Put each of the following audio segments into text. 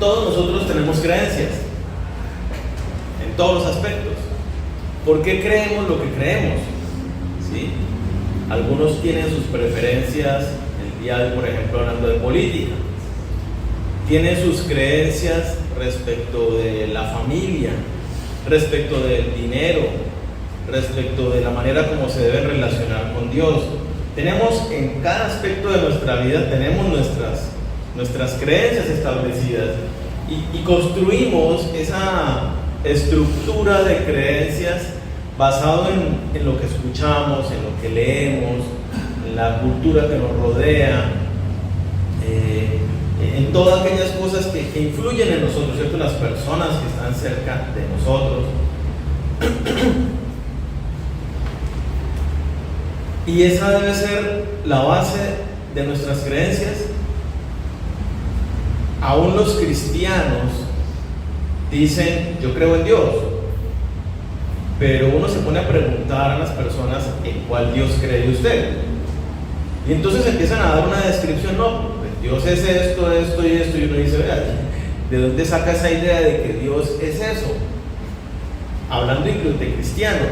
Todos nosotros tenemos creencias, en todos los aspectos. ¿Por qué creemos lo que creemos? ¿Sí? Algunos tienen sus preferencias, el día de hoy, por ejemplo, hablando de política. Tienen sus creencias respecto de la familia, respecto del dinero, respecto de la manera como se debe relacionar con Dios. Tenemos en cada aspecto de nuestra vida, tenemos nuestras creencias establecidas y construimos esa estructura de creencias basado en lo que escuchamos, en lo que leemos, en la cultura que nos rodea, en todas aquellas cosas que influyen en nosotros, ¿cierto? Las personas que están cerca de nosotros. Y esa debe ser la base de nuestras creencias. Aún los cristianos dicen, yo creo en Dios, pero uno se pone a preguntar a las personas en cuál Dios cree usted. Y entonces empiezan a dar una descripción, no, pues Dios es esto, esto y esto, y uno dice, vea, ¿de dónde saca esa idea de que Dios es eso? Hablando incluso de cristianos,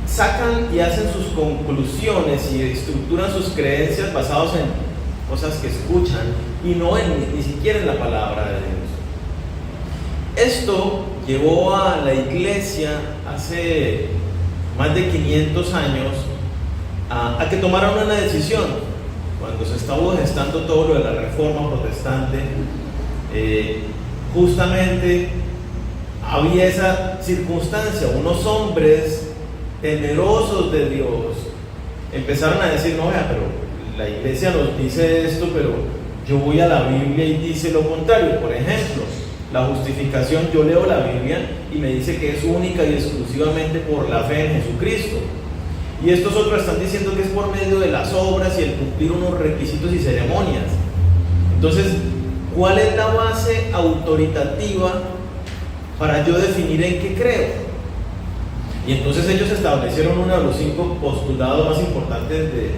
sacan y hacen sus conclusiones y estructuran sus creencias basados en cosas que escuchan y no ni siquiera en la palabra de Dios. Esto llevó a la iglesia hace más de 500 años a que tomaran una decisión. Cuando se estaba gestando todo lo de la reforma protestante, justamente había esa circunstancia. Unos hombres temerosos de Dios empezaron a decir, no, vea, pero la iglesia nos dice esto, pero yo voy a la Biblia y dice lo contrario. Por ejemplo, la justificación, yo leo la Biblia y me dice que es única y exclusivamente por la fe en Jesucristo. Y estos otros están diciendo que es por medio de las obras y el cumplir unos requisitos y ceremonias. Entonces, ¿cuál es la base autoritativa para yo definir en qué creo? Y entonces ellos establecieron uno de los 5 postulados más importantes de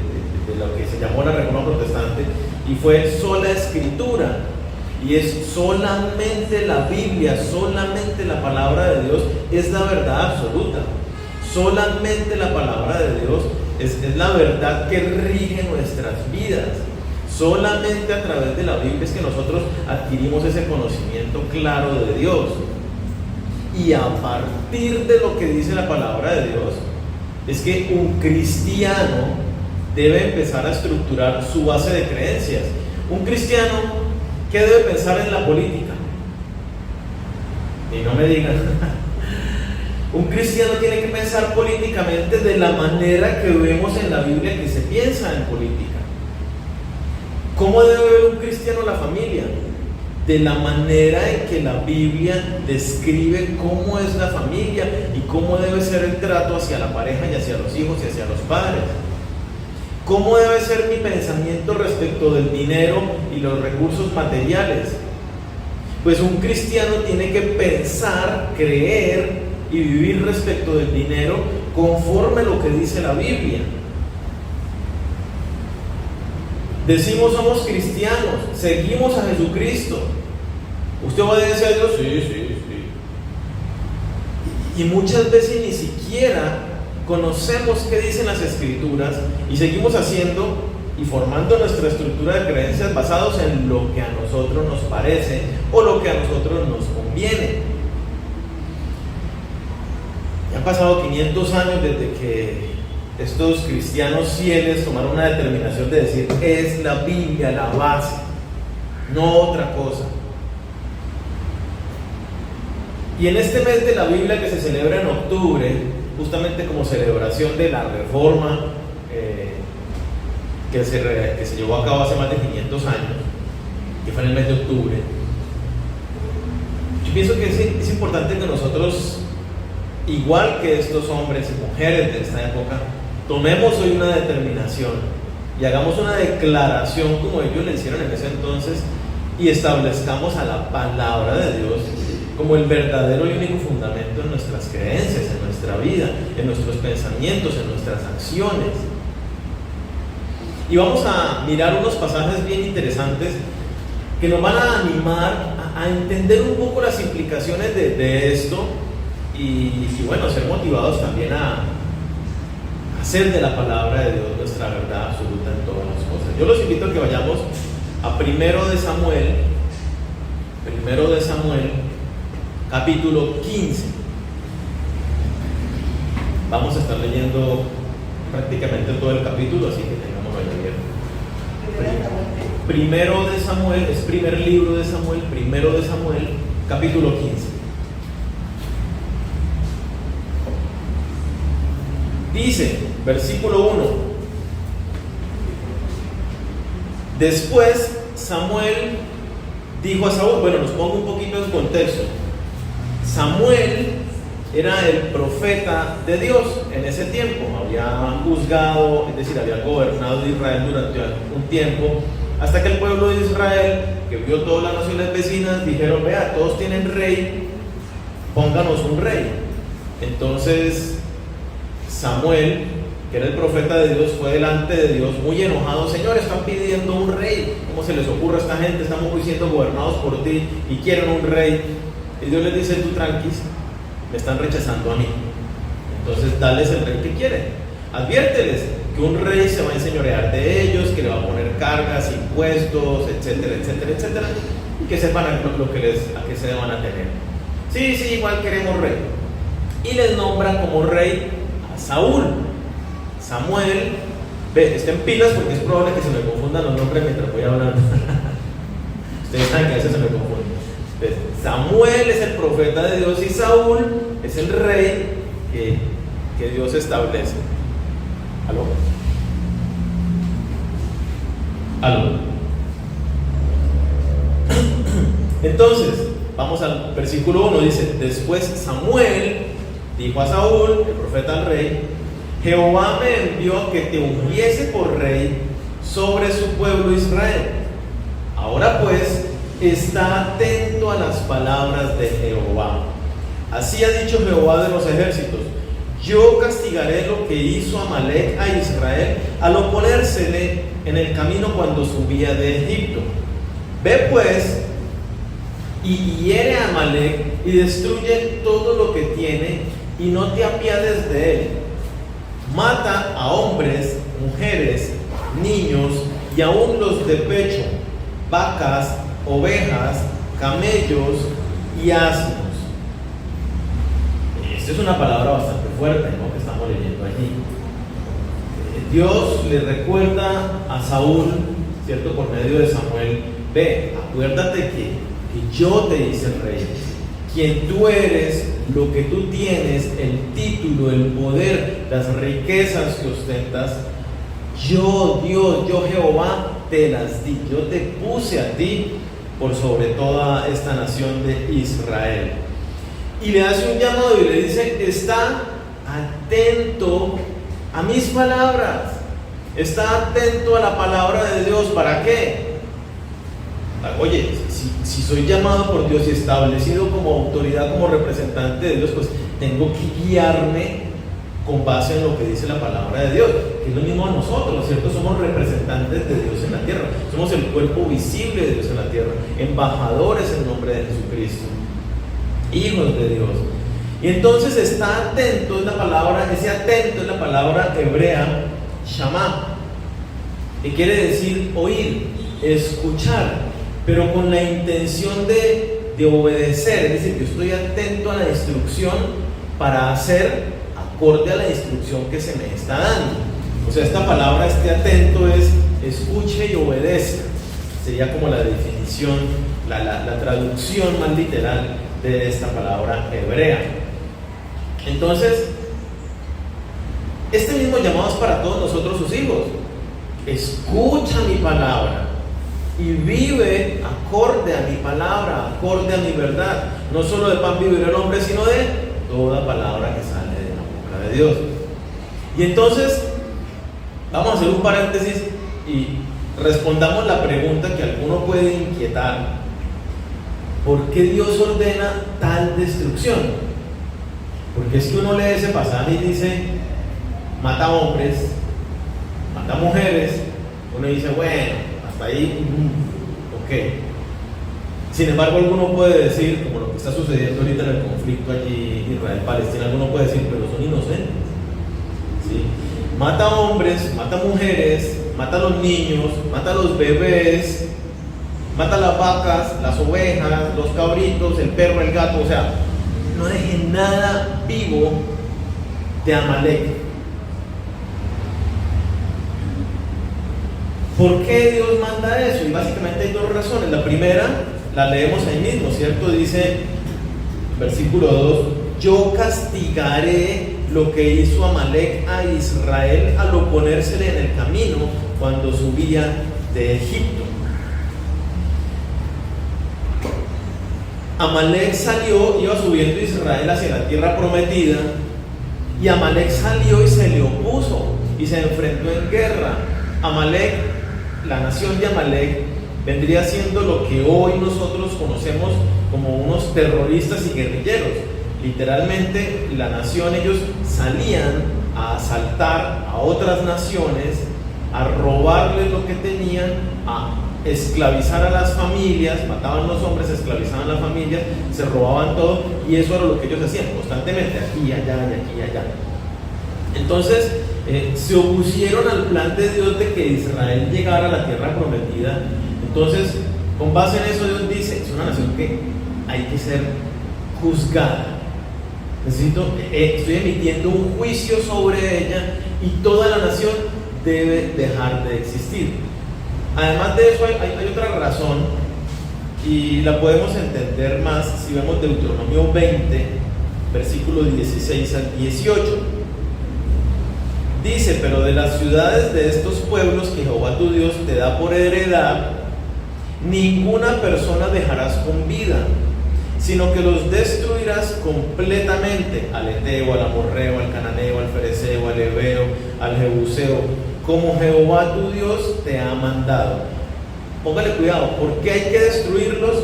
lo que se llamó la Reforma Protestante, y fue sola escritura. Y es solamente la Biblia, solamente la palabra de Dios es la verdad absoluta. Solamente la palabra de Dios es la verdad que rige nuestras vidas. Solamente a través de la Biblia es que nosotros adquirimos ese conocimiento claro de Dios. Y a partir de lo que dice la palabra de Dios, es que un cristiano debe empezar a estructurar su base de creencias. Un cristiano, ¿qué debe pensar en la política? Y no me digan. Un cristiano tiene que pensar políticamente de la manera que vemos en la Biblia que se piensa en política. ¿Cómo debe ver un cristiano la familia? De la manera en que la Biblia describe cómo es la familia y cómo debe ser el trato hacia la pareja y hacia los hijos y hacia los padres. ¿Cómo debe ser mi pensamiento respecto del dinero y los recursos materiales? Pues un cristiano tiene que pensar, creer y vivir respecto del dinero conforme a lo que dice la Biblia. Decimos somos cristianos, seguimos a Jesucristo. ¿Usted obedece a Dios? Sí. Y muchas veces ni siquiera conocemos qué dicen las Escrituras y seguimos haciendo y formando nuestra estructura de creencias basados en lo que a nosotros nos parece o lo que a nosotros nos conviene. Ya han pasado 500 años desde que estos cristianos fieles tomaron una determinación de decir, es la Biblia la base, no otra cosa. Y en este mes de la Biblia que se celebra en octubre, justamente como celebración de la reforma que se llevó a cabo hace más de 500 años, que fue en el mes de octubre, yo pienso que es importante que nosotros, igual que estos hombres y mujeres de esta época, tomemos hoy una determinación y hagamos una declaración como ellos le hicieron en ese entonces y establezcamos a la palabra de Dios como el verdadero y único fundamento en nuestras creencias, en nuestra vida, en nuestros pensamientos, en nuestras acciones. Y vamos a mirar unos pasajes bien interesantes que nos van a animar a entender un poco las implicaciones de esto y bueno, ser motivados también a hacer de la palabra de Dios nuestra verdad absoluta en todas las cosas. Yo los invito a que vayamos a Primero de Samuel, capítulo 15. Vamos a estar leyendo prácticamente todo el capítulo, así que tengámoslo ahí abierto. Primero de Samuel, es primer libro de Samuel, Primero de Samuel, capítulo 15. Dice, versículo 1: después Samuel dijo a Saúl, bueno, nos pongo un poquito en contexto. Samuel era el profeta de Dios en ese tiempo, había juzgado, es decir, había gobernado Israel durante un tiempo, hasta que el pueblo de Israel, que vio todas las naciones vecinas, dijeron, vea, todos tienen rey, pónganos un rey. Entonces Samuel, que era el profeta de Dios, fue delante de Dios muy enojado. Señor, están pidiendo un rey, ¿cómo se les ocurre a esta gente? Estamos hoy siendo gobernados por ti y quieren un rey. Y Dios les dice, tú tranquis, me están rechazando a mí, entonces dales el rey que quieren. Adviérteles que un rey se va a enseñorear de ellos, que le va a poner cargas, impuestos, etcétera, etcétera, etcétera, y que sepan a qué se van a tener. Sí, igual queremos rey. Y les nombran como rey a Saúl. Samuel, estén pilas porque es probable que se me confundan los nombres mientras voy hablando. Ustedes saben que a veces se me confunden. Entonces, Samuel es el profeta de Dios y Saúl es el rey que Dios establece. ¿Aló? Entonces, vamos al versículo 1, dice, después Samuel dijo a Saúl, el profeta al rey, Jehová me envió a que te ungiese por rey sobre su pueblo Israel. Ahora pues, está atento a las palabras de Jehová. Así ha dicho Jehová de los ejércitos: yo castigaré lo que hizo Amalek a Israel al oponérsele en el camino cuando subía de Egipto. Ve pues y hiere a Amalek y destruye todo lo que tiene y no te apiades de él. Mata a hombres, mujeres, niños y aún los de pecho, vacas, ovejas, camellos y asnos. Esta es una palabra bastante fuerte, ¿no?, que estamos leyendo allí. Dios le recuerda a Saúl, ¿cierto?, por medio de Samuel: ve, acuérdate que yo te hice rey, quien tú eres, lo que tú tienes, el título, el poder, las riquezas que ostentas, yo Dios, yo Jehová te las di, yo te puse a ti por sobre toda esta nación de Israel. Y le hace un llamado y le dice: está atento a mis palabras, está atento a la palabra de Dios. ¿Para qué? Oye, si soy llamado por Dios y establecido como autoridad, como representante de Dios, pues tengo que guiarme con base en lo que dice la palabra de Dios, que es lo mismo a nosotros, ¿cierto? Somos representantes de Dios en la tierra, somos el cuerpo visible de Dios en la tierra, embajadores en nombre de Jesucristo, hijos de Dios. Y entonces está atento, es la palabra, ese atento es la palabra hebrea shamá, que quiere decir oír, escuchar, pero con la intención de obedecer. Es decir, yo estoy atento a la instrucción para hacer acorde a la instrucción que se me está dando. O sea, esta palabra, este atento, es escuche y obedezca. Sería como la definición, la traducción más literal de esta palabra hebrea. Entonces, este mismo llamado es para todos nosotros, sus hijos. Escucha mi palabra y vive acorde a mi palabra, acorde a mi verdad. No solo de pan vivirá el hombre, sino de toda palabra que sale de la boca de Dios. Y entonces, vamos a hacer un paréntesis y respondamos la pregunta que a alguno puede inquietar: ¿por qué Dios ordena tal destrucción? Porque es que uno lee ese pasaje y dice: mata hombres, mata mujeres. Uno dice: bueno, hasta ahí, ok. Sin embargo, alguno puede decir, como lo que está sucediendo ahorita en el conflicto allí Israel-Palestina, alguno puede decir, pero son inocentes. ¿Sí? Mata hombres, mata mujeres, mata a los niños, mata a los bebés, mata las vacas, las ovejas, los cabritos, el perro, el gato, o sea, no deje nada vivo de Amalek. ¿Por qué Dios manda eso? Y básicamente hay dos razones. La primera, la leemos ahí mismo, ¿cierto? Dice, versículo 2, yo castigaré lo que hizo Amalek a Israel al oponérsele en el camino cuando subía de Egipto. Amalek salió, iba subiendo Israel hacia la tierra prometida, y Amalek salió y se le opuso y se enfrentó en guerra. Amalek, la nación de Amalek, vendría siendo lo que hoy nosotros conocemos como unos terroristas y guerrilleros. Literalmente, la nación, ellos salían a asaltar a otras naciones, a robarles lo que tenían, a esclavizar a las familias, mataban a los hombres, esclavizaban a las familias, se robaban todo, y eso era lo que ellos hacían constantemente, aquí, allá y aquí y allá. Entonces, se opusieron al plan de Dios de que Israel llegara a la tierra prometida. Entonces, con base en eso, Dios dice, es una nación que hay que ser juzgada. Estoy emitiendo un juicio sobre ella y toda la nación debe dejar de existir. Además de eso, hay otra razón, y la podemos entender más si vemos Deuteronomio 20, versículos 16 al 18. Dice, pero de las ciudades de estos pueblos que Jehová tu Dios te da por heredad, ninguna persona dejarás con vida, sino que los destruirás completamente, al Eteo, al Amorreo, al Cananeo, al Fereceo, al Heveo, al Jebuseo, como Jehová tu Dios te ha mandado. Póngale cuidado, porque hay que destruirlos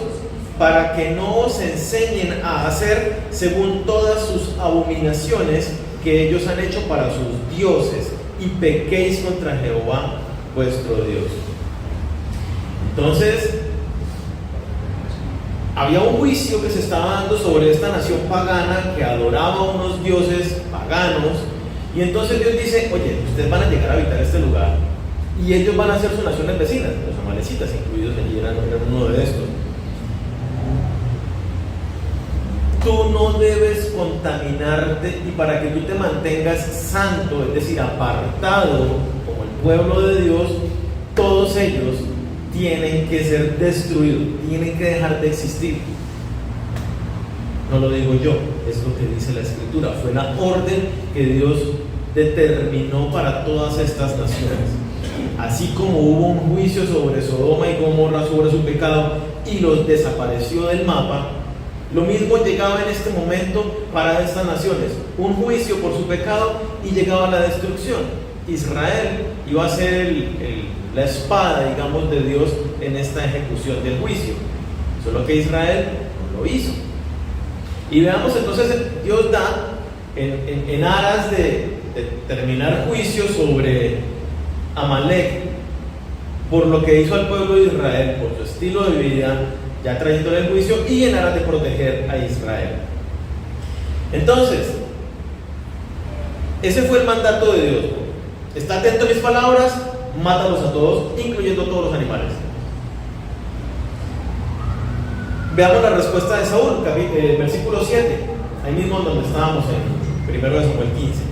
para que no os enseñen a hacer según todas sus abominaciones que ellos han hecho para sus dioses, y pequéis contra Jehová vuestro Dios. Entonces, había un juicio que se estaba dando sobre esta nación pagana que adoraba a unos dioses paganos, y entonces Dios dice, oye, ustedes van a llegar a habitar este lugar, y ellos van a ser sus naciones vecinas, los amalecitas incluidos allí eran uno de estos. Tú no debes contaminarte, y para que tú te mantengas santo, es decir, apartado como el pueblo de Dios, todos ellos tienen que ser destruidos, tienen que dejar de existir. No lo digo yo, es lo que dice la Escritura, fue la orden que Dios determinó para todas estas naciones. Así como hubo un juicio sobre Sodoma y Gomorra, sobre su pecado, y los desapareció del mapa, lo mismo llegaba en este momento para estas naciones, un juicio por su pecado, y llegaba la destrucción. Israel iba a ser la espada, digamos, de Dios en esta ejecución del juicio, solo que Israel no lo hizo. Y veamos entonces, Dios da en aras de terminar juicio sobre Amalek por lo que hizo al pueblo de Israel, por su estilo de vida, ya trayéndole el juicio, y en aras de proteger a Israel. Entonces, ese fue el mandato de Dios. Está atento a mis palabras, mátalos a todos, incluyendo todos los animales. Veamos la respuesta de Saúl, versículo 7, ahí mismo donde estábamos en 1 Samuel 15.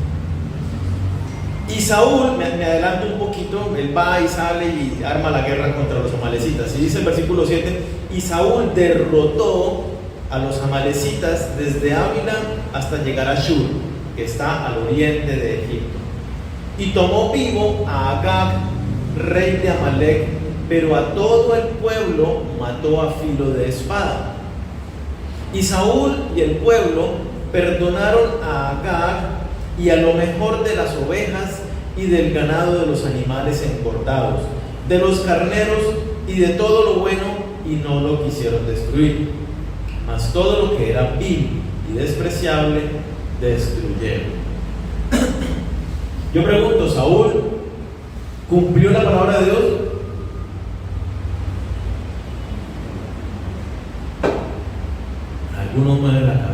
Y Saúl, me adelanto un poquito, él va y sale y arma la guerra contra los amalecitas. Y dice el versículo 7, y Saúl derrotó a los amalecitas desde Ávila hasta llegar a Shur, que está al oriente de Egipto. Y tomó vivo a Agag, rey de Amalek, pero a todo el pueblo mató a filo de espada. Y Saúl y el pueblo perdonaron a Agag y a lo mejor de las ovejas y del ganado de los animales engordados, de los carneros y de todo lo bueno, y no lo quisieron destruir. Mas todo lo que era vil y despreciable destruyeron. Yo pregunto, ¿Saúl cumplió la palabra de Dios?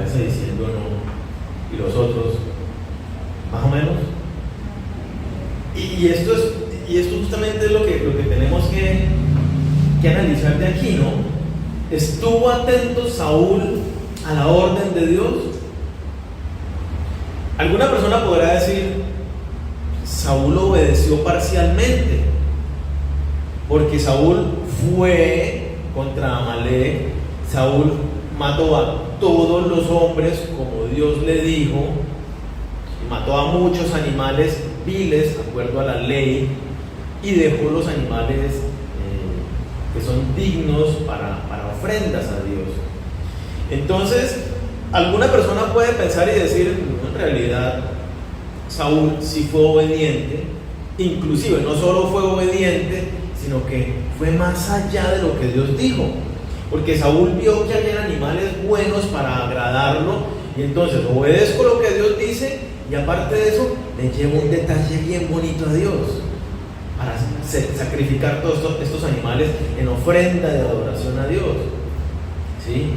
cabeza diciendo no, y los otros, más o menos. Y esto justamente es lo que tenemos que analizar de aquí, ¿no? ¿Estuvo atento Saúl a la orden de Dios? Alguna persona podrá decir, Saúl obedeció parcialmente, porque Saúl fue contra Amalek, Saúl mató a todos los hombres como Dios le dijo, y mató a muchos animales viles, de acuerdo a la ley, y dejó los animales que son dignos para ofrendas a Dios. Entonces, alguna persona puede pensar y decir, no, en realidad Saúl sí fue obediente, inclusive no solo fue obediente, sino que fue más allá de lo que Dios dijo, porque Saúl vio que había animales buenos para agradarlo, y entonces obedezco lo que Dios dice, y aparte de eso, le llevo un detalle bien bonito a Dios, para sacrificar todos estos animales en ofrenda de adoración a Dios. ¿Sí?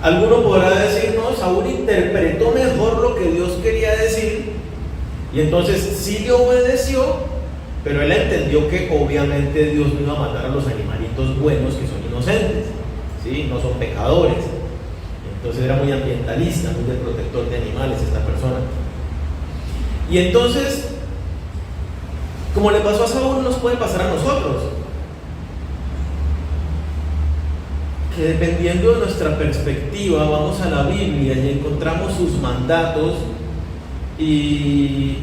Alguno podrá decir, no, Saúl interpretó mejor lo que Dios quería decir, y entonces sí le obedeció, pero él entendió que obviamente Dios no iba a matar a los animalitos buenos que son inocentes, ¿sí? No son pecadores. Entonces era muy ambientalista, muy de protector de animales esta persona. Y entonces, como le pasó a Saúl, nos puede pasar a nosotros, que dependiendo de nuestra perspectiva vamos a la Biblia y encontramos sus mandatos y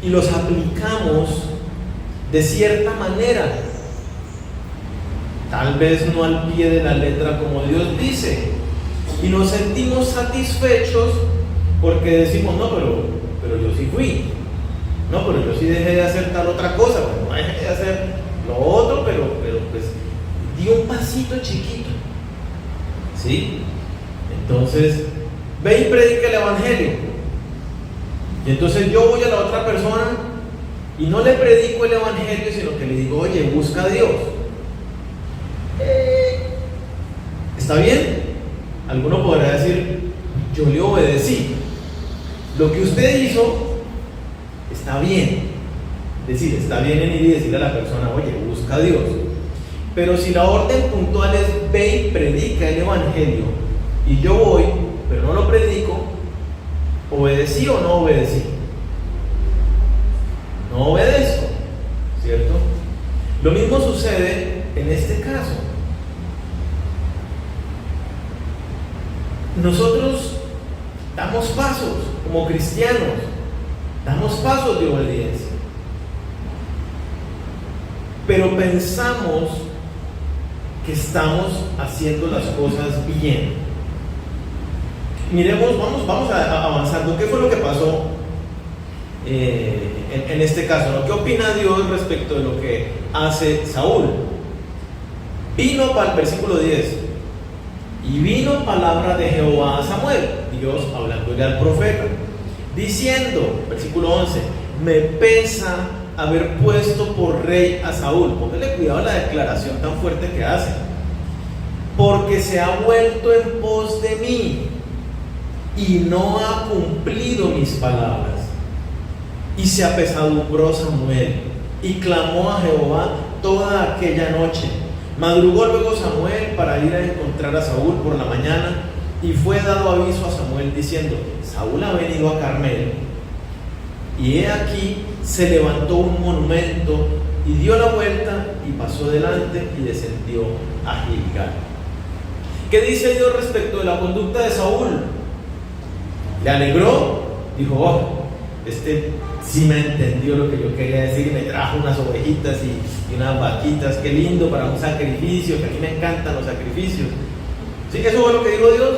los aplicamos de cierta manera, tal vez no al pie de la letra como Dios dice, y nos sentimos satisfechos porque decimos, no, pero yo sí fui, no, pero yo sí dejé de hacer tal otra cosa, pues no dejé de hacer lo otro, pero pues di un pasito chiquito, ¿sí? Entonces, ve y predica el evangelio. Y entonces yo voy a la otra persona y no le predico el evangelio, sino que le digo, oye, busca a Dios. ¿Está bien? Alguno podrá decir, yo le obedecí. Lo que usted hizo está bien. Es decir, está bien en ir y decirle a la persona, oye, busca a Dios. Pero si la orden puntual es, ve y predica el evangelio, y yo voy, pero no lo predico, ¿obedecí o no obedecí? No obedezco, ¿cierto? Lo mismo sucede en este caso. Nosotros damos pasos como cristianos, damos pasos de obediencia, pero pensamos que estamos haciendo las cosas bien. Miremos, vamos avanzando. ¿Qué fue lo que pasó en este caso, ¿no? ¿Qué opina Dios respecto de lo que hace Saúl? Vino para el versículo 10, y vino palabra de Jehová a Samuel, Dios hablándole al profeta, diciendo, versículo 11, me pesa haber puesto por rey a Saúl. Póngale cuidado a la declaración tan fuerte que hace, porque se ha vuelto en pos de mí y no ha cumplido mis palabras. Y se apesadumbró Samuel y clamó a Jehová toda aquella noche. Madrugó luego Samuel para ir a encontrar a Saúl por la mañana, y fue dado aviso a Samuel diciendo, Saúl ha venido a Carmel. Y he aquí se levantó un monumento y dio la vuelta y pasó delante y descendió a Gilgal. ¿Qué dice Dios respecto de la conducta de Saúl? ¿Le alegró? Dijo, oh, sí me entendió lo que yo quería decir, me trajo unas ovejitas y unas vaquitas, qué lindo para un sacrificio, que a mí me encantan los sacrificios. ¿Sí? Eso fue lo que dijo Dios.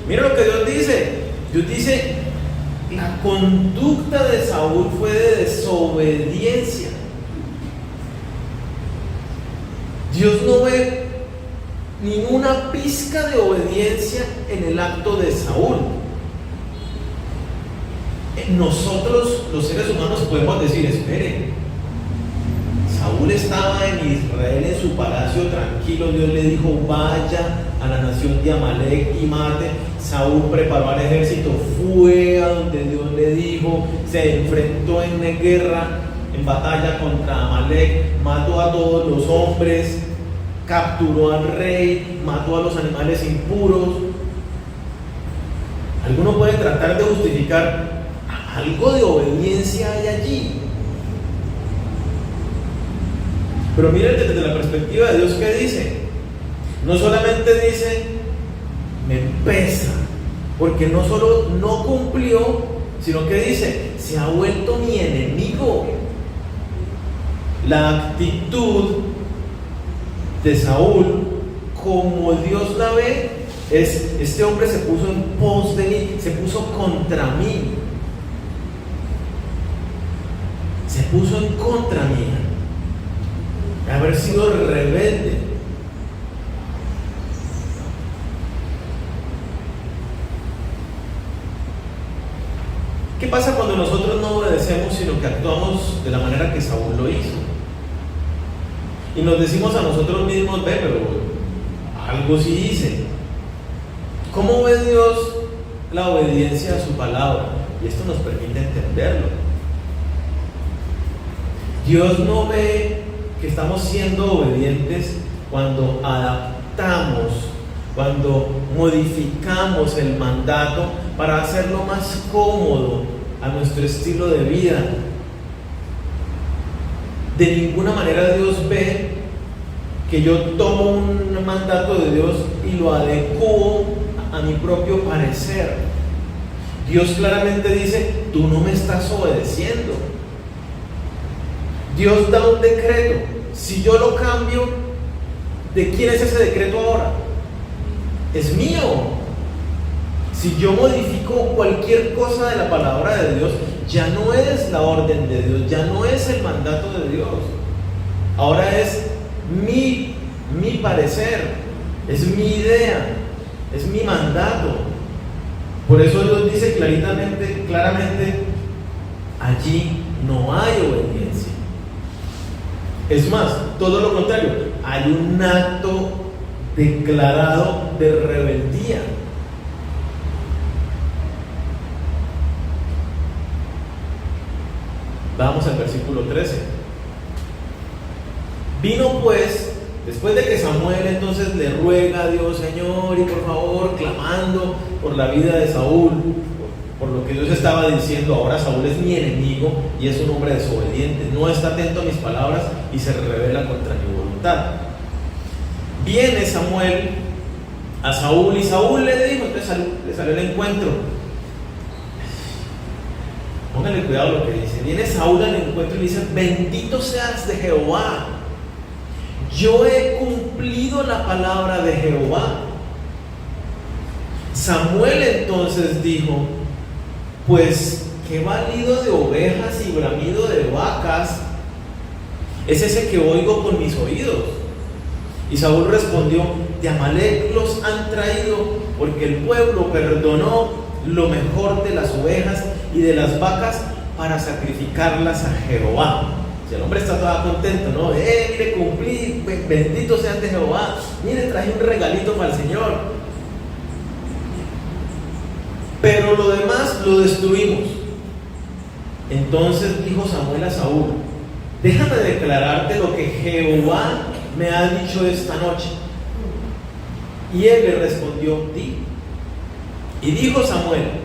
Mira lo que Dios dice. Dios dice, la conducta de Saúl fue de desobediencia. Dios no ve ninguna pizca de obediencia en el acto de Saúl. Nosotros, los seres humanos, podemos decir, espere, Saúl estaba en Israel en su palacio tranquilo. Dios le dijo: vaya a la nación de Amalek y mate. Saúl preparó al ejército, fue a donde Dios le dijo, se enfrentó en guerra, en batalla contra Amalek, mató a todos los hombres, capturó al rey, mató a los animales impuros. Alguno puede tratar de justificar: algo de obediencia hay allí. Pero miren desde la perspectiva de Dios, ¿qué dice? No solamente dice: me pesa, porque no solo no cumplió, sino que dice: se ha vuelto mi enemigo. La actitud de Saúl, como Dios la ve, es: este hombre se puso en pos de mí, se puso contra mí, se puso en contra mía, de haber sido rebelde. ¿Qué pasa cuando nosotros no obedecemos, sino que actuamos de la manera que Saúl lo hizo? Y nos decimos a nosotros mismos: ve, pero algo sí hice. ¿Cómo ve Dios la obediencia a su palabra? Y esto nos permite entenderlo. Dios no ve que estamos siendo obedientes cuando adaptamos, cuando modificamos el mandato para hacerlo más cómodo a nuestro estilo de vida. De ninguna manera Dios ve que yo tomo un mandato de Dios y lo adecuo a mi propio parecer. Dios claramente dice: tú no me estás obedeciendo. Dios da un decreto. Si yo lo cambio, ¿de quién es ese decreto ahora? Es mío. Si yo modifico cualquier cosa de la palabra de Dios, ya no es la orden de Dios, ya no es el mandato de Dios. Ahora es mi parecer, es mi idea, es mi mandato. Por eso Dios dice claramente, allí no hay obediencia. Es más, todo lo contrario, hay un acto declarado de rebeldía. Vamos al versículo 13. Vino pues, después de que Samuel entonces le ruega a Dios: Señor, y por favor, clamando por la vida de Saúl, por lo que Dios estaba diciendo: ahora Saúl es mi enemigo y es un hombre desobediente, no está atento a mis palabras y se rebela contra mi voluntad. Viene Samuel a Saúl y Saúl le dijo, entonces le salió el encuentro. Pónganle cuidado lo que dice. Viene Saúl al encuentro y le dice: bendito seas de Jehová, yo he cumplido la palabra de Jehová. Samuel entonces dijo: pues qué balido de ovejas y bramido de vacas es ese que oigo con mis oídos. Y Saúl respondió: de Amalek los han traído, porque el pueblo perdonó lo mejor de las ovejas y de las vacas para sacrificarlas a Jehová. Si el hombre está todo contento, ¿no? Mire, cumplí, bendito seas de Jehová, mire, traje un regalito para el Señor. Pero lo demás lo destruimos. Entonces dijo Samuel a Saúl: déjame declararte lo que Jehová me ha dicho esta noche. Y él le respondió: di. Y dijo Samuel: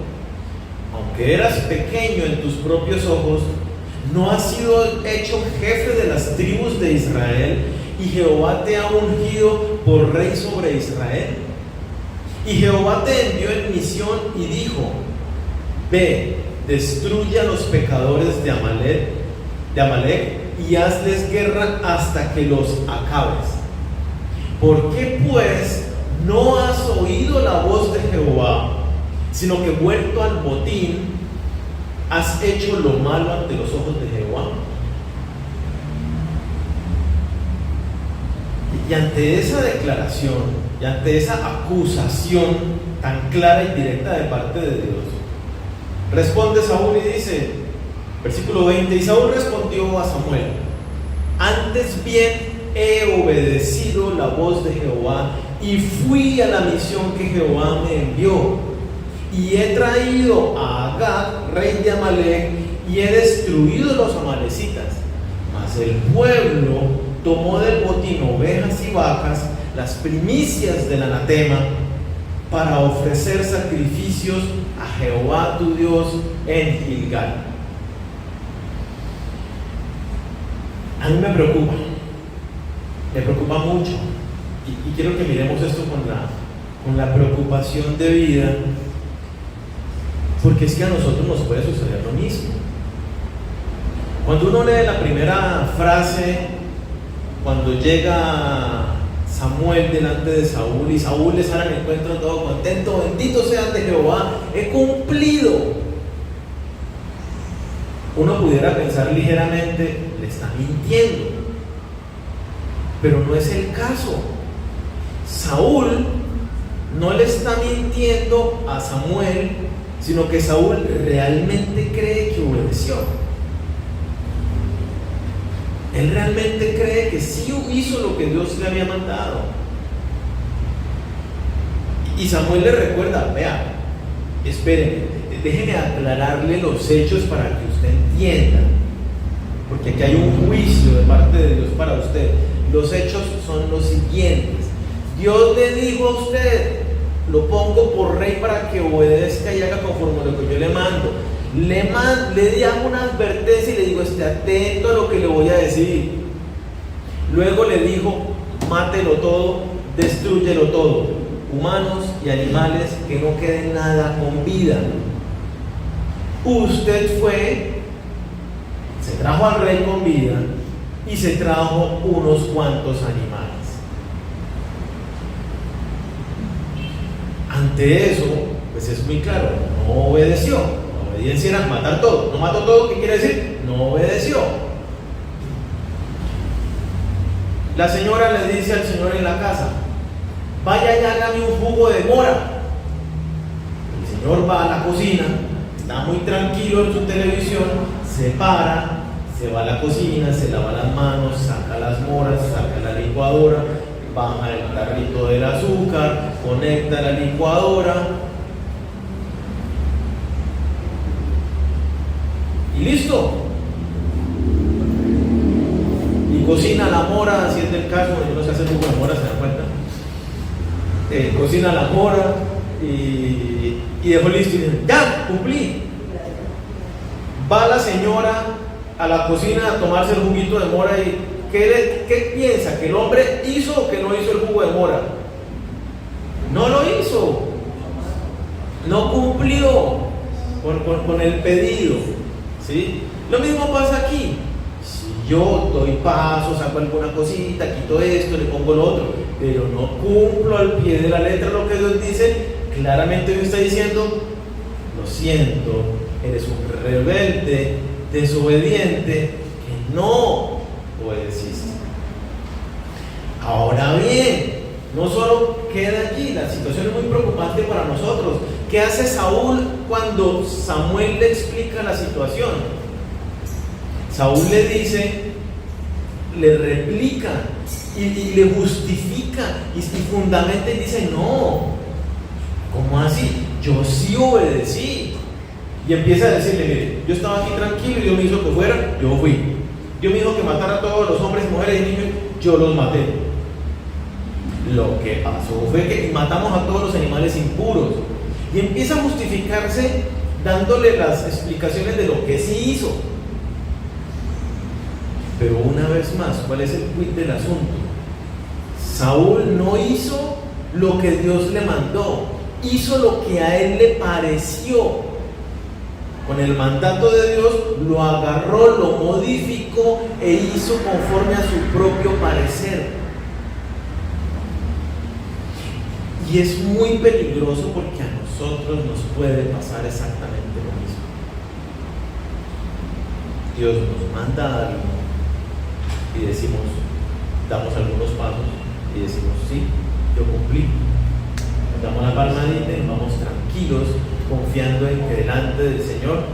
aunque eras pequeño en tus propios ojos, no has sido hecho jefe de las tribus de Israel, y Jehová te ha ungido por rey sobre Israel. Y Jehová te envió en misión y dijo: ve, destruye a los pecadores de Amalek y hazles guerra hasta que los acabes. ¿Por qué pues no has oído la voz de Jehová, sino que vuelto al botín has hecho lo malo ante los ojos de Jehová? Y ante esa declaración, y ante esa acusación tan clara y directa de parte de Dios, responde Saúl y dice, versículo 20: y Saúl respondió a Samuel: Antes bien he obedecido la voz de Jehová y fui a la misión que Jehová me envió. Y he traído a Agag, rey de Amalec, y he destruido los amalecitas. Mas el pueblo tomó del botín ovejas y vacas, las primicias del anatema, para ofrecer sacrificios a Jehová tu Dios en Gilgal. A mí me preocupa mucho, y quiero que miremos esto con la preocupación de vida, porque es que a nosotros nos puede suceder lo mismo. Cuando uno lee la primera frase, cuando llega Samuel delante de Saúl y Saúl le sale al encuentro todo contento: bendito seas de Jehová, he cumplido. Uno pudiera pensar ligeramente, le está mintiendo, pero no es el caso. Saúl no le está mintiendo a Samuel, sino que Saúl realmente cree que obedeció. Él realmente cree que sí hizo lo que Dios le había mandado. Y Samuel le recuerda: vea, espérenme, déjeme aclararle los hechos para que usted entienda, porque aquí hay un juicio de parte de Dios para usted. Los hechos son los siguientes: Dios le dijo a usted, lo pongo por rey para que obedezca y haga conforme a lo que yo le mando. Le hago una advertencia y le digo: esté atento a lo que le voy a decir. Luego le dijo: mátelo todo, destrúyelo todo, humanos y animales, que no quede nada con vida. Usted fue, se trajo al rey con vida y se trajo unos cuantos animales. Ante eso, pues es muy claro, no obedeció. La obediencia era matar todo. No mató todo, ¿qué quiere decir? No obedeció. La señora le dice al señor en la casa: vaya y hágame un jugo de mora. El señor va a la cocina, está muy tranquilo en su televisión, se para, se va a la cocina, se lava las manos, saca las moras, saca la licuadora, baja el tarrito del azúcar, conecta la licuadora y listo. Y cocina la mora, si es del caso. Yo no sé hacer jugo de mora, ¿se dan cuenta? Cocina la mora y dejó listo y dice: ya, cumplí. Va la señora a la cocina a tomarse el juguito de mora y ¿qué piensa? ¿Que el hombre hizo o que no hizo el jugo de mora? No lo hizo, no cumplió con el pedido, ¿sí? Lo mismo pasa aquí. Si yo doy paso, saco alguna cosita, quito esto, le pongo lo otro, pero no cumplo al pie de la letra lo que Dios dice, claramente me está diciendo: lo siento, eres un rebelde, desobediente, que no obedeciste. Ahora bien, no solo queda allí, la situación es muy preocupante para nosotros. ¿Qué hace Saúl cuando Samuel le explica la situación? Saúl le dice, le replica y le justifica y fundamenta y dice: no, ¿cómo así? Yo sí obedecí. Y empieza a decirle: mire, yo estaba aquí tranquilo y Dios me hizo que fuera, yo fui. Dios me dijo que matara a todos los hombres, mujeres y niños, yo los maté. Lo que pasó fue que matamos a todos los animales impuros. Y empieza a justificarse dándole las explicaciones de lo que sí hizo. Pero una vez más, ¿cuál es el quid del asunto? Saúl no hizo lo que Dios le mandó, hizo lo que a él le pareció. Con el mandato de Dios lo agarró, lo modificó e hizo conforme a su propio parecer. Y es muy peligroso porque a nosotros nos puede pasar exactamente lo mismo. Dios nos manda algo y decimos, damos algunos pasos y decimos: sí, yo cumplí. Nos damos la palmadita y vamos tranquilos, confiando en que delante del Señor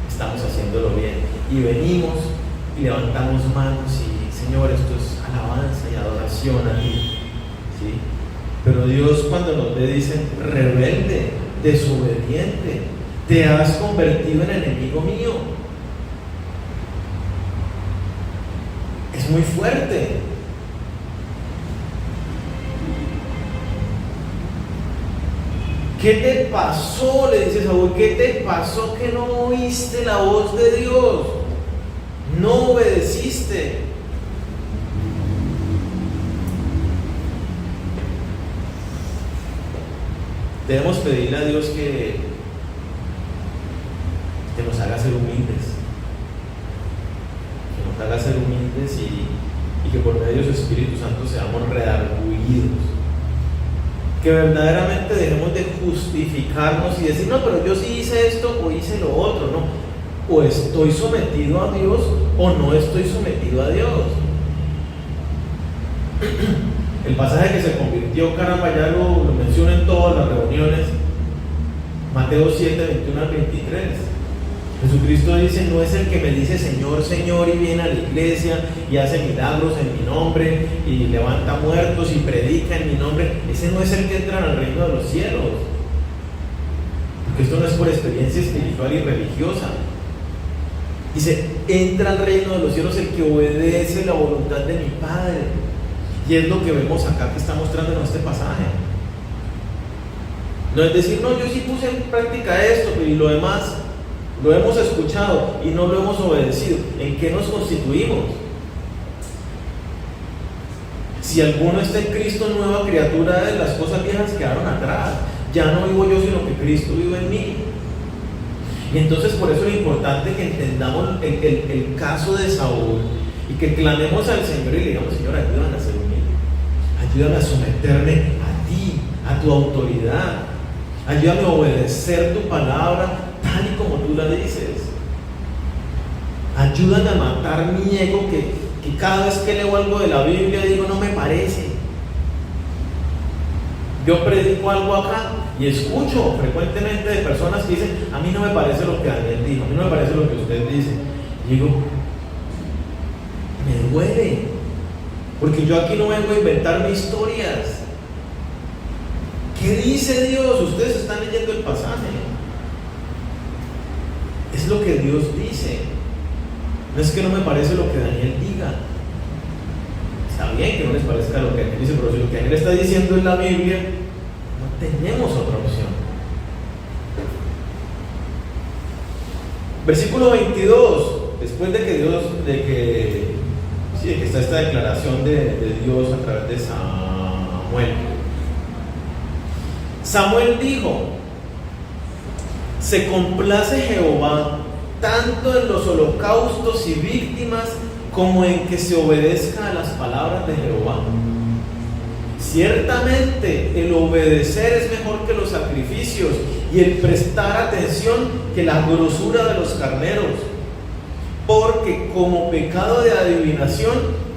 estamos haciéndolo bien. Y venimos y levantamos manos y Señor, esto es alabanza y adoración a ti, ¿sí? Pero Dios, cuando nos ve, dice: rebelde, desobediente, te has convertido en enemigo mío. Es muy fuerte. ¿Qué te pasó?, le dice Saúl. ¿Qué te pasó que no oíste la voz de Dios? No obedeciste. Debemos pedirle a Dios que nos haga ser humildes, que nos haga ser humildes y que por medio de su Espíritu Santo seamos redarguidos, que verdaderamente dejemos de justificarnos y decir: no, pero yo sí hice esto o hice lo otro. No, o estoy sometido a Dios o no estoy sometido a Dios. El pasaje que se convirtió, caramba, ya lo menciono en todas las reuniones, Mateo 7, 21 al 23. Jesucristo dice: no es el que me dice Señor, Señor, y viene a la iglesia y hace milagros en mi nombre y levanta muertos y predica en mi nombre. Ese no es el que entra al reino de los cielos, porque esto no es por experiencia espiritual y religiosa. Dice: entra al reino de los cielos el que obedece la voluntad de mi Padre. Y es lo que vemos acá, que está mostrando en este pasaje. No es decir: no, yo sí puse en práctica esto y lo demás lo hemos escuchado y no lo hemos obedecido. ¿En qué nos constituimos? Si alguno está en Cristo, nueva criatura, las cosas viejas quedaron atrás. Ya no vivo yo, sino que Cristo vive en mí. Y entonces, por eso es importante que entendamos el caso de Saúl y que clamemos al Señor y le digamos: Señor, ayúdame a ser humilde, ayúdame a someterme a ti, a tu autoridad, ayúdame a obedecer tu palabra tal y como tú la dices. Ayúdame a matar mi ego, que cada vez que leo algo de la Biblia digo: no me parece. Yo predico algo acá y escucho frecuentemente de personas que dicen: a mí no me parece lo que Daniel dijo, a mí no me parece lo que usted dice. Y digo: me duele, porque yo aquí no vengo a inventarme historias. ¿Qué dice Dios? Ustedes están leyendo el pasaje. Es lo que Dios dice. No es que no me parece lo que Daniel diga. Está bien que no les parezca lo que Daniel dice, pero si lo que Daniel está diciendo en la Biblia, no tenemos otra opción. Versículo 22. Después de que está esta declaración de Dios a través de Samuel. Samuel dijo: se complace Jehová tanto en los holocaustos y víctimas como en que se obedezca a las palabras de Jehová. Ciertamente el obedecer es mejor que los sacrificios y el prestar atención que la grosura de los carneros, porque como pecado de adivinación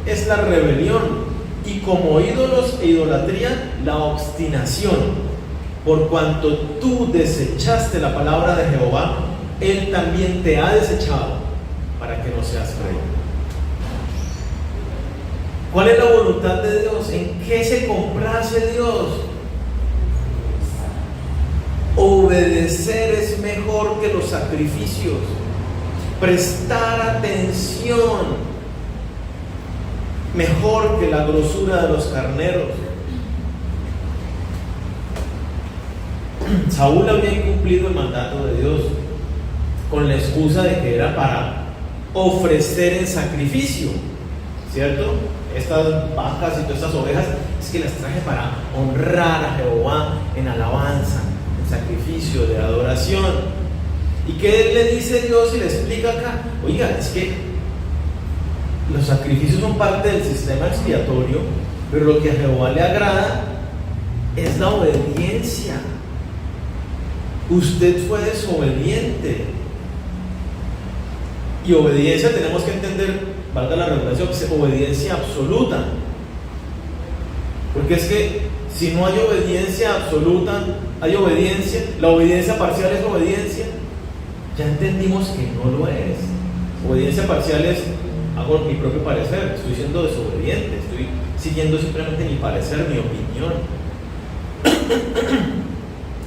es la rebelión y como ídolos e idolatría la obstinación. Por cuanto tú desechaste la palabra de Jehová, Él también te ha desechado para que no seas rey. ¿Cuál es la voluntad de Dios? ¿En qué se complace Dios? Obedecer es mejor que los sacrificios. Prestar atención mejor que la grosura de los carneros. Saúl había incumplido el mandato de Dios con la excusa de que era para ofrecer en sacrificio, ¿cierto? Estas vacas y todas estas ovejas es que las traje para honrar a Jehová en alabanza, en sacrificio de adoración. ¿Y qué le dice Dios y le explica acá? Oiga, es que los sacrificios son parte del sistema expiatorio, pero lo que a Jehová le agrada es la obediencia. Usted fue desobediente. Y obediencia tenemos que entender, valga la redundancia, que es obediencia absoluta. Porque es que si no hay obediencia absoluta, hay obediencia, la obediencia parcial es obediencia. Ya entendimos que no lo es. Obediencia parcial es: hago mi propio parecer, estoy siendo desobediente, estoy siguiendo simplemente mi parecer, mi opinión.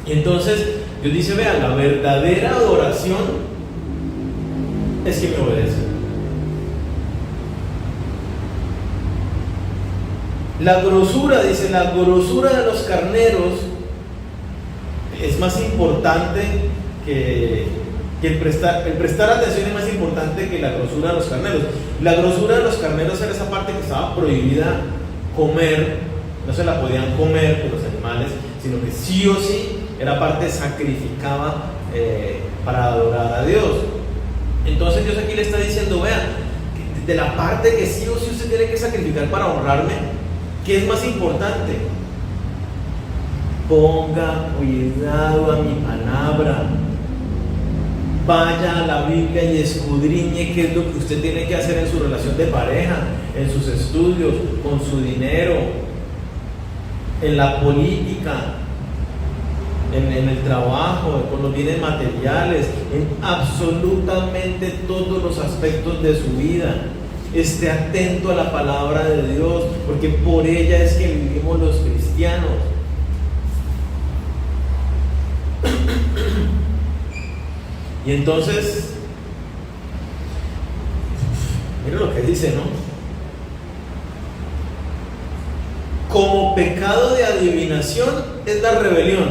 Y entonces Dios dice, vea, la verdadera adoración es que me obedece. La grosura, dice, la grosura de los carneros es más importante que el prestar atención es más importante que la grosura de los carneros. La grosura de los carneros era esa parte que estaba prohibida comer, no se la podían comer por los animales, sino que sí o sí era parte sacrificada para adorar a Dios. Entonces Dios aquí le está diciendo, vea, de la parte que sí o sí usted tiene que sacrificar para honrarme, ¿qué es más importante? Ponga cuidado a mi palabra. Vaya a la Biblia y escudriñe qué es lo que usted tiene que hacer en su relación de pareja, en sus estudios, con su dinero, en la política, en el trabajo, con los bienes materiales, en absolutamente todos los aspectos de su vida. Esté atento a la palabra de Dios, porque por ella es que vivimos los cristianos. Y entonces, mira lo que dice, ¿no? Como pecado de adivinación es la rebelión,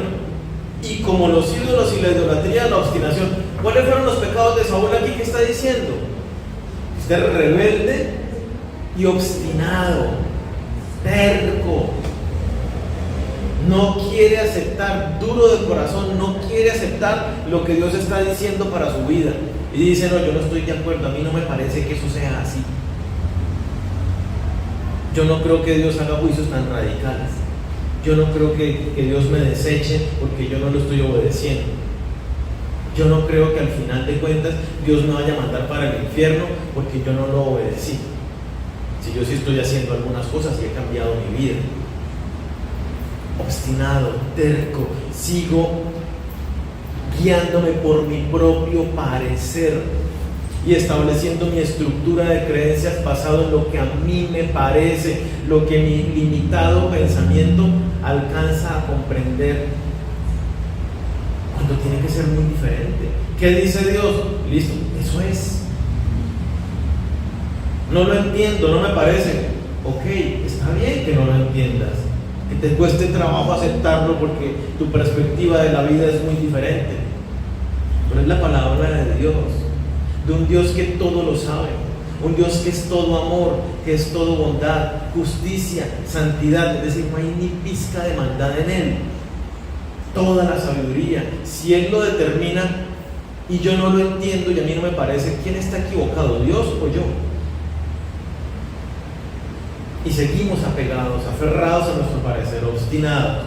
y como los ídolos y la idolatría, la obstinación. ¿Cuáles fueron los pecados de Saúl aquí que está diciendo? Usted es rebelde y obstinado, terco, no quiere aceptar, duro de corazón, no quiere aceptar lo que Dios está diciendo para su vida. Y dice, no, yo no estoy de acuerdo, a mí no me parece que eso sea así. Yo no creo que Dios haga juicios tan radicales. Yo no creo que Dios me deseche porque yo no lo estoy obedeciendo. Yo no creo que al final de cuentas Dios me vaya a mandar para el infierno porque yo no lo obedecí. Si yo sí estoy haciendo algunas cosas y he cambiado mi vida. Obstinado, terco, sigo guiándome por mi propio parecer y estableciendo mi estructura de creencias basado en lo que a mí me parece, lo que mi limitado pensamiento alcanza a comprender, cuando tiene que ser muy diferente. ¿Qué dice Dios? Listo, eso es. No lo entiendo, no me parece. Ok, está bien que no lo entiendas, que te cueste trabajo aceptarlo porque tu perspectiva de la vida es muy diferente, pero es la palabra de Dios, de un Dios que todo lo sabe, un Dios que es todo amor, que es todo bondad, justicia, santidad, es decir, no hay ni pizca de maldad en Él, toda la sabiduría. Si Él lo determina y yo no lo entiendo y a mí no me parece, ¿quién está equivocado, Dios o yo? Y seguimos apegados, aferrados a nuestro parecer, obstinados.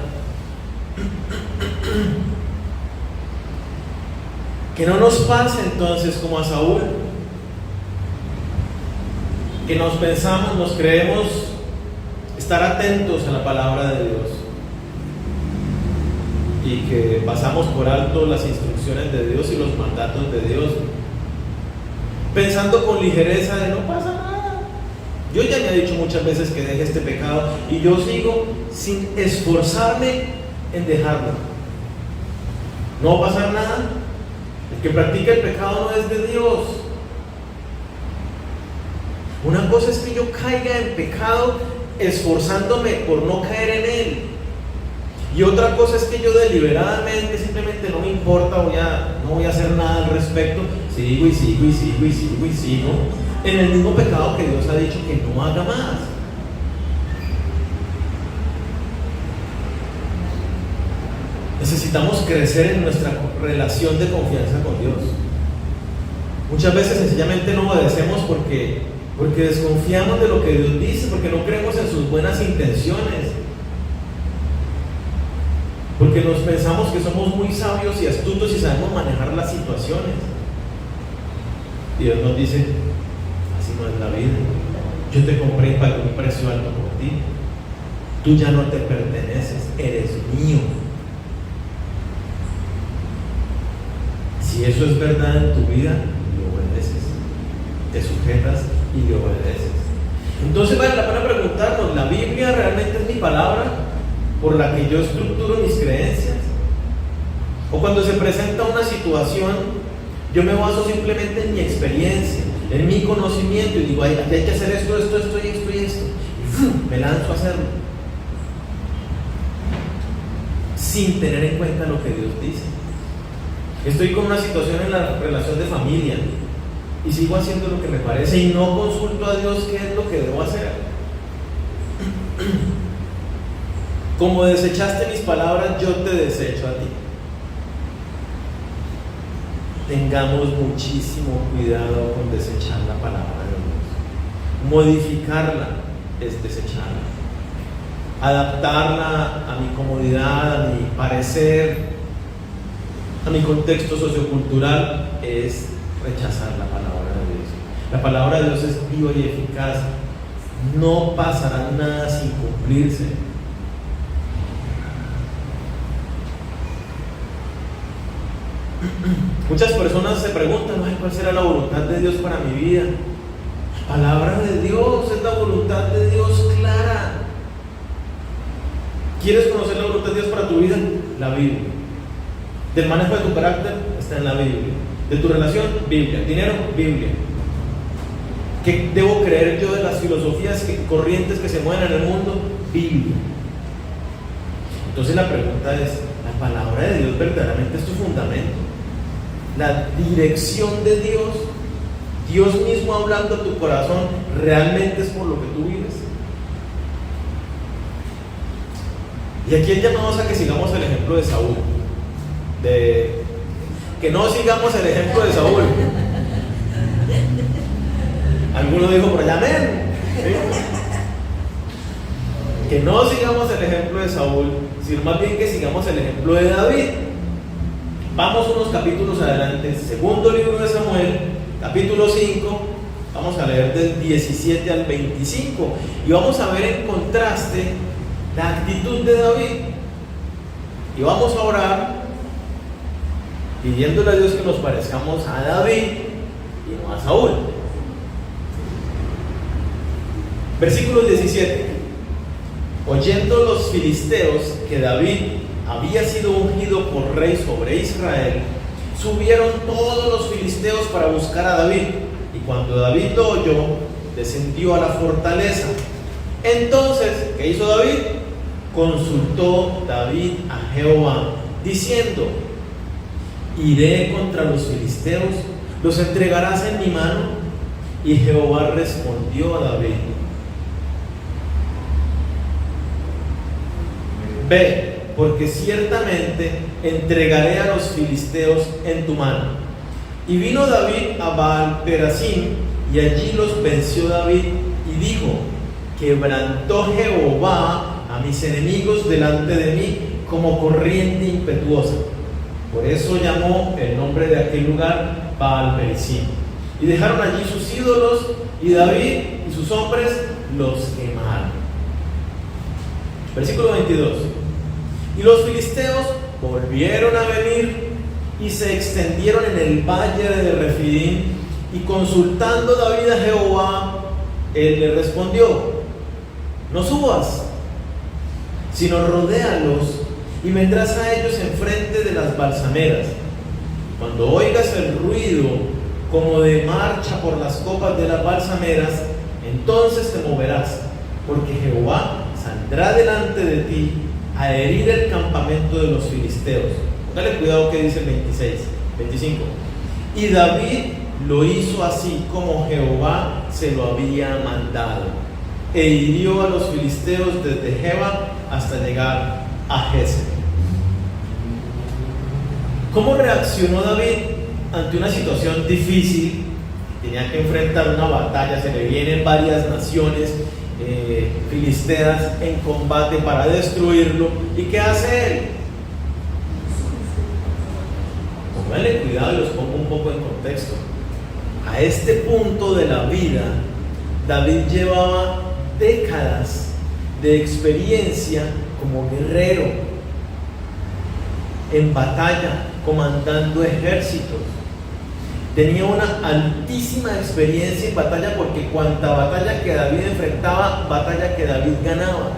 Que no nos pase entonces como a Saúl, que nos pensamos, nos creemos estar atentos a la palabra de Dios y que pasamos por alto las instrucciones de Dios y los mandatos de Dios, pensando con ligereza de no pasa nada. Yo ya me he dicho muchas veces que deje este pecado y yo sigo sin esforzarme en dejarlo. No va a pasar nada. El que practica el pecado no es de Dios. Una cosa es que yo caiga en pecado esforzándome por no caer en él. Y otra cosa es que yo deliberadamente simplemente no me importa, no voy a hacer nada al respecto. Sigo y sigo y sigo y sigo y sigo en el mismo pecado que Dios ha dicho que no haga más. Necesitamos crecer en nuestra relación de confianza con Dios. Muchas veces sencillamente no obedecemos porque desconfiamos de lo que Dios dice, porque no creemos en sus buenas intenciones, porque nos pensamos que somos muy sabios y astutos y sabemos manejar las situaciones. Y Dios nos dice, así no es la vida. Yo te compré y pagué un precio alto por ti. Tú ya no te perteneces, eres mío. Si eso es verdad en tu vida, lo obedeces. te sujetas y le obedeces. Entonces vale la pena preguntarnos, ¿la Biblia realmente es mi palabra por la que yo estructuro mis creencias? O cuando se presenta una situación, yo me baso simplemente en mi experiencia, en mi conocimiento, y digo, hay que hacer esto y esto, y me lanzo a hacerlo, sin tener en cuenta lo que Dios dice. Estoy con una situación en la relación de familia y sigo haciendo lo que me parece y no consulto a Dios qué es lo que debo hacer. Como desechaste mis palabras, yo te desecho a ti. Tengamos muchísimo cuidado con desechar la palabra de Dios. Modificarla es desecharla. Adaptarla a mi comodidad, a mi parecer, a mi contexto sociocultural, es rechazar la palabra de Dios. La palabra de Dios es viva y eficaz. No pasará nada sin cumplirse. Muchas personas se preguntan, ¿cuál será la voluntad de Dios para mi vida? La palabra de Dios es la voluntad de Dios clara. ¿Quieres conocer la voluntad de Dios para tu vida? La Biblia. Del manejo de tu carácter, está en la Biblia. De tu relación, Biblia. Dinero, Biblia. ¿Qué debo creer yo de las filosofías corrientes que se mueven en el mundo? Biblia. Entonces la pregunta es, ¿la palabra de Dios verdaderamente es tu fundamento? La dirección de Dios, Dios mismo hablando a tu corazón, ¿realmente es por lo que tú vives? Y aquí el llamado es a que sigamos el ejemplo de Saúl, que no sigamos el ejemplo de Saúl. Alguno dijo por allá, amén. ¿Sí? Que no sigamos el ejemplo de Saúl, sino más bien que sigamos el ejemplo de David. Vamos unos capítulos adelante, segundo libro de Samuel, capítulo 5, vamos a leer del 17 al 25 y vamos a ver en contraste la actitud de David. Y vamos a orar pidiéndole a Dios que nos parezcamos a David y no a Saúl. Versículo 17. Oyendo los filisteos que David había sido ungido por rey sobre Israel, subieron todos los filisteos para buscar a David. Y cuando David lo oyó, descendió a la fortaleza. Entonces, ¿qué hizo David? Consultó David a Jehová, diciendo: iré contra los filisteos, los entregarás en mi mano. Y Jehová respondió a David: ve, porque ciertamente entregaré a los filisteos en tu mano. Y vino David a Baal-Perasim, y allí los venció David, y dijo: quebrantó Jehová a mis enemigos delante de mí como corriente impetuosa. Por eso llamó el nombre de aquel lugar Baal-Perasim. Y dejaron allí sus ídolos, y David y sus hombres los quemaron. Versículo 22. Y los filisteos volvieron a venir y se extendieron en el valle de Refidim, y consultando David a Jehová, él le respondió: no subas, sino rodéalos, y vendrás a ellos enfrente de las balsameras. Cuando oigas el ruido como de marcha por las copas de las balsameras, entonces te moverás, porque Jehová saldrá delante de ti a herir el campamento de los filisteos. Dale cuidado que dice el 25. Y David lo hizo así como Jehová se lo había mandado, e hirió a los filisteos desde Geba hasta llegar a Gesed. ¿Cómo reaccionó David ante una situación difícil? Tenía que enfrentar una batalla, se le vienen varias naciones filisteas en combate para destruirlo. ¿Y qué hace él? Pónganle cuidado y los pongo un poco en contexto. A este punto de la vida, David llevaba décadas de experiencia como guerrero, en batalla, comandando ejércitos. tenía una altísima experiencia en batalla, porque cuanta batalla que David enfrentaba, batalla que David ganaba.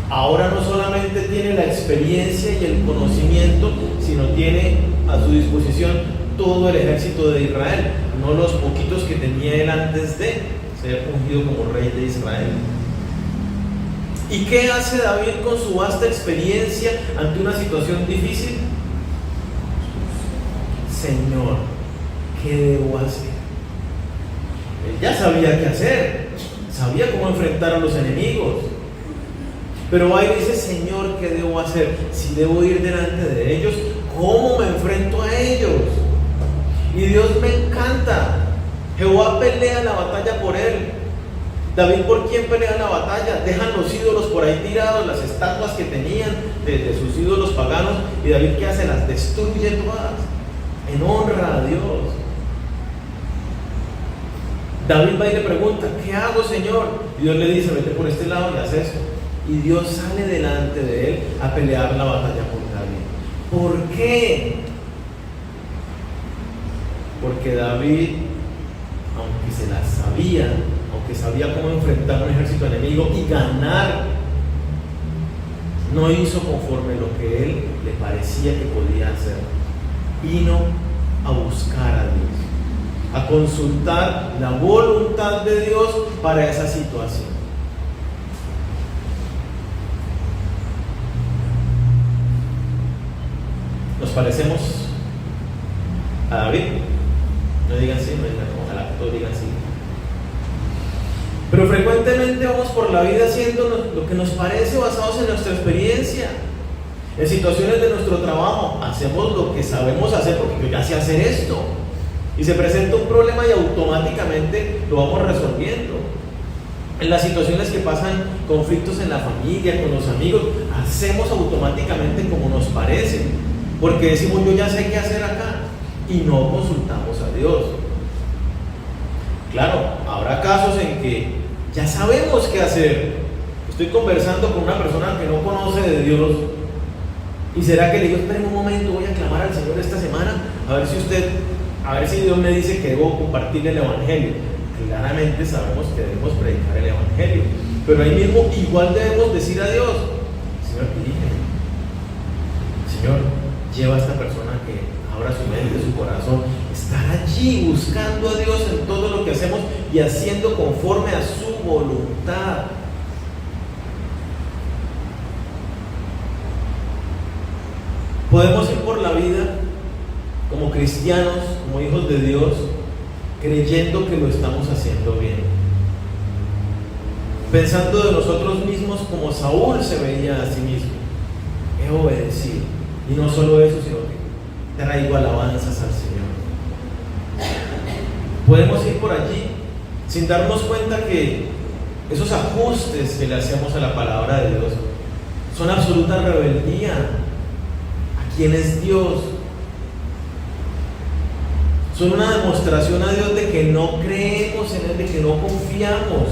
Ahora no solamente tiene la experiencia y el conocimiento, sino tiene a su disposición todo el ejército de Israel, no los poquitos que tenía él antes de ser ungido como rey de Israel. ¿Y qué hace David con su vasta experiencia ante una situación difícil? Señor, ¿qué debo hacer? Él ya sabía qué hacer, sabía cómo enfrentar a los enemigos, pero ahí dice: Señor, ¿qué debo hacer? Si debo ir delante de ellos, ¿cómo me enfrento a ellos? Y Dios me encanta. Jehová pelea la batalla por él. David, ¿por quién pelea la batalla? Dejan los ídolos por ahí tirados, las estatuas que tenían de sus ídolos paganos, y David, ¿qué hace? Las destruye todas en honra a Dios. David va y le pregunta: ¿qué hago, Señor? Y Dios le dice: vete por este lado y haz esto. Y Dios sale delante de él a pelear la batalla por David. ¿Por qué? Porque David, aunque se las sabía, aunque sabía cómo enfrentar a un ejército enemigo y ganar, no hizo conforme lo que él le parecía que podía hacer. Vino a buscar a Dios, a consultar la voluntad de Dios para esa situación. ¿Nos parecemos a David? No digan sí, no digan no, ojalá todos digan sí. Pero frecuentemente vamos por la vida haciendo lo que nos parece, basados en nuestra experiencia. En situaciones de nuestro trabajo, hacemos lo que sabemos hacer porque yo ya sé hacer esto. Y se presenta un problema y automáticamente lo vamos resolviendo. En las situaciones que pasan conflictos en la familia, con los amigos, hacemos automáticamente como nos parece, porque decimos: yo ya sé qué hacer acá, y no consultamos a Dios. Claro, habrá casos en que ya sabemos qué hacer. Estoy conversando con una persona que no conoce de Dios, y será que le digo: esperen un momento, voy a clamar al Señor esta semana a ver si Dios me dice que debo compartir el Evangelio. Claramente sabemos que debemos predicar el Evangelio, pero ahí mismo igual debemos decir a Dios: Señor, dirígeme. Señor, lleva a esta persona que abra su mente, su corazón, estar allí buscando a Dios en todo lo que hacemos y haciendo conforme a su voluntad. Podemos ir por la vida como cristianos, como hijos de Dios, creyendo que lo estamos haciendo bien, pensando de nosotros mismos como Saúl se veía a sí mismo: he obedecido. Y no solo eso, sino que traigo alabanzas al Señor. Podemos ir por allí sin darnos cuenta que esos ajustes que le hacemos a la palabra de Dios son absoluta rebeldía a quien es Dios. Son una demostración a Dios de que no creemos en Él, de que no confiamos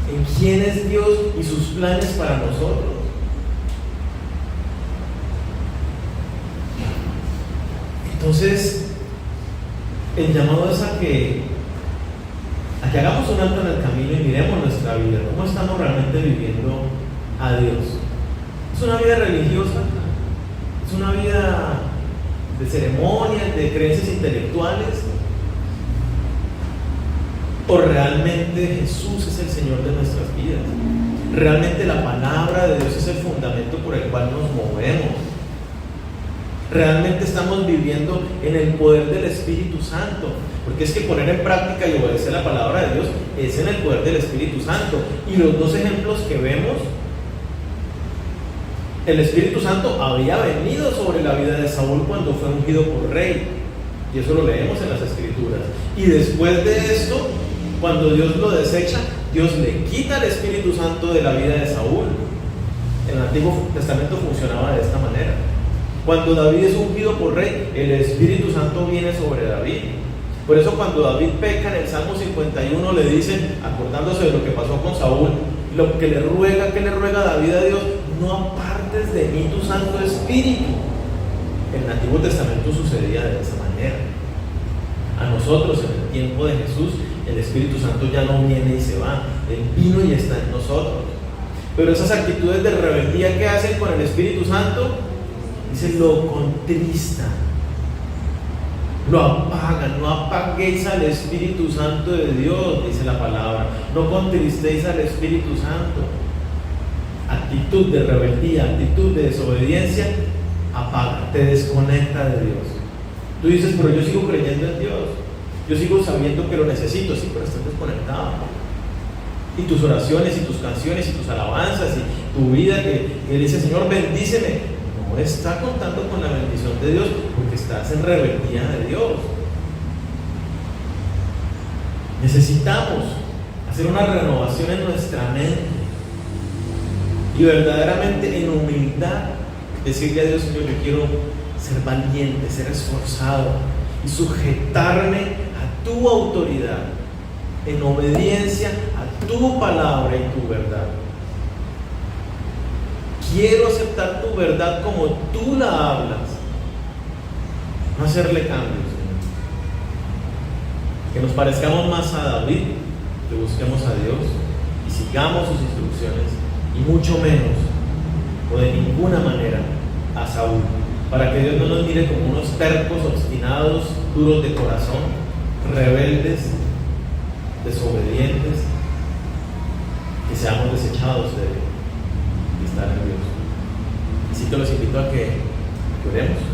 en quién es Dios y sus planes para nosotros. Entonces, el llamado es a que hagamos un alto en el camino y miremos nuestra vida, cómo estamos realmente viviendo a Dios. ¿Es una vida religiosa? ¿Es una vida de ceremonias, de creencias intelectuales? ¿O realmente Jesús es el Señor de nuestras vidas? ¿Realmente la palabra de Dios es el fundamento por el cual nos movemos? ¿Realmente estamos viviendo en el poder del Espíritu Santo? Porque es que poner en práctica y obedecer la palabra de Dios es en el poder del Espíritu Santo. Y los dos ejemplos que vemos, el Espíritu Santo había venido sobre la vida de Saúl cuando fue ungido por rey, y eso lo leemos en las Escrituras. Y después de esto, cuando Dios lo desecha, Dios le quita el Espíritu Santo de la vida de Saúl. En el Antiguo Testamento funcionaba de esta manera. Cuando David es ungido por rey, el Espíritu Santo viene sobre David. Por eso cuando David peca en el Salmo 51 le dicen, acordándose de lo que pasó con Saúl, lo que le ruega David a Dios: no apartes de mí tu Santo Espíritu. el Antiguo Testamento sucedía de esa manera. A nosotros, en el tiempo de Jesús, el Espíritu Santo ya no viene y se va. Él vino y está en nosotros. Pero esas actitudes de rebeldía que hacen con el Espíritu Santo, dice, lo contristan, lo apagan. No apaguéis al Espíritu Santo de Dios, dice la palabra. No contristéis al Espíritu Santo. Actitud de rebeldía, actitud de desobediencia, apaga, te desconecta de Dios. Tú dices, pero yo sigo creyendo en Dios, yo sigo sabiendo que lo necesito. Sí, pero estás desconectado. Y tus oraciones, y tus canciones, y tus alabanzas, y tu vida que dice, Señor, bendíceme, no está contando con la bendición de Dios, porque estás en rebeldía de Dios. Necesitamos hacer una renovación en nuestra mente y verdaderamente en humildad decirle a Dios, Señor, yo quiero ser valiente, ser esforzado y sujetarme a tu autoridad en obediencia a tu palabra y tu verdad. Quiero aceptar tu verdad como tú la hablas, no hacerle cambios, Señor. Que nos parezcamos más a David, que busquemos a Dios y sigamos sus instrucciones, y mucho menos o de ninguna manera a Saúl, para que Dios no nos mire como unos tercos, obstinados, duros de corazón, rebeldes, desobedientes, que seamos desechados de estar en Dios. Así que los invito a que oremos.